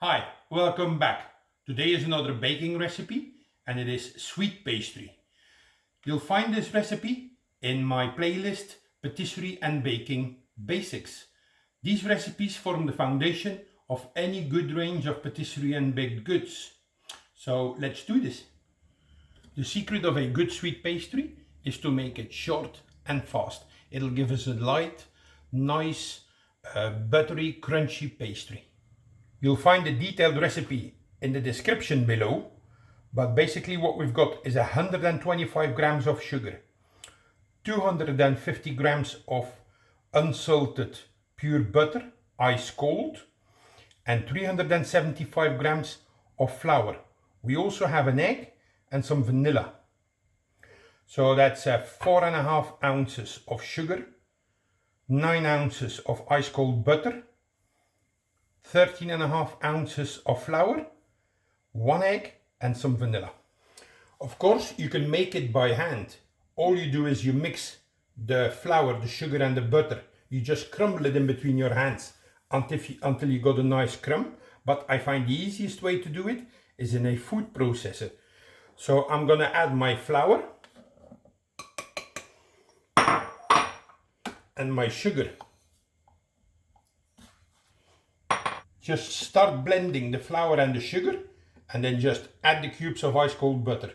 Hi, welcome back. Today is another baking recipe and it is sweet pastry. You'll find this recipe in my playlist Patisserie and Baking Basics. These recipes form the foundation of any good range of patisserie and baked goods. So let's do this. The secret of a good sweet pastry is to make it short and fast. It'll give us a light, nice, buttery, crunchy pastry. You'll find a detailed recipe in the description below, but basically what we've got is 125 grams of sugar, 250 grams of unsalted pure butter, ice cold, and 375 grams of flour. We also have an egg and some vanilla. So that's 4.5 ounces of sugar, 9 ounces of ice cold butter, 13.5 ounces of flour, 1 egg and some vanilla. Of course, you can make it by hand. All you do is you mix the flour, the sugar and the butter. You just crumble it in between your hands until you got a nice crumb. But I find the easiest way to do it is in a food processor. So I'm gonna add my flour and my sugar. Just start blending the flour and the sugar and then just add the cubes of ice cold butter.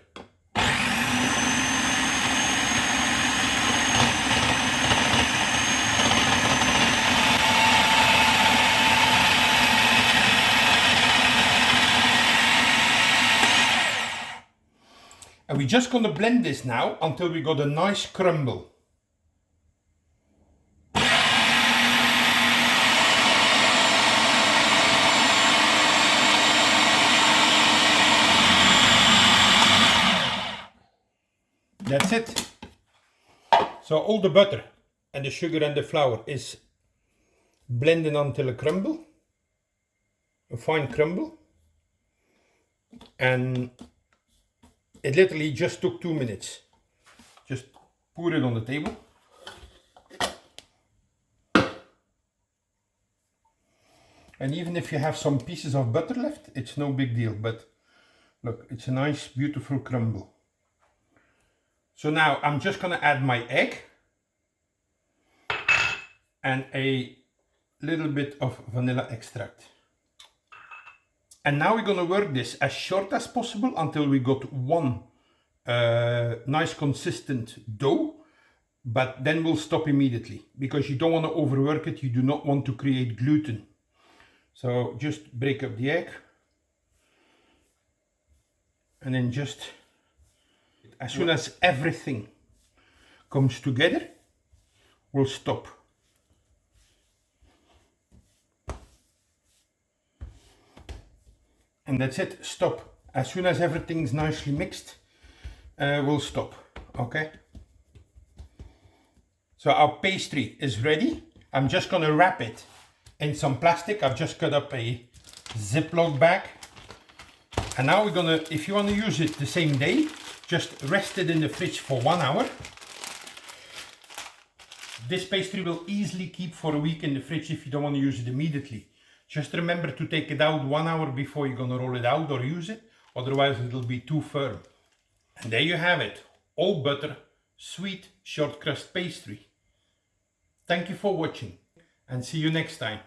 And we're just going to blend this now until we got a nice crumble. That's it. So all the butter and the sugar and the flour is blended until a crumble, a fine crumble, and it literally just took 2 minutes. Just pour it on the table. And even if you have some pieces of butter left, it's no big deal, but look, it's a nice beautiful crumble. So now I'm just going to add my egg and a little bit of vanilla extract. And now we're going to work this as short as possible until we got one nice consistent dough, but then we'll stop immediately because you don't want to overwork it. You do not want to create gluten. So just break up the egg and then just as soon as everything comes together, we'll stop. And that's it, stop. As soon as everything's nicely mixed, we'll stop, okay? So our pastry is ready. I'm just gonna wrap it in some plastic. I've just cut up a Ziploc bag. And now we're gonna, if you wanna use it the same day, just rest it in the fridge for 1 hour. This pastry will easily keep for a week in the fridge if you don't want to use it immediately. Just remember to take it out 1 hour before you're going to roll it out or use it, otherwise it'll be too firm. And there you have it, all butter, sweet short crust pastry. Thank you for watching and see you next time.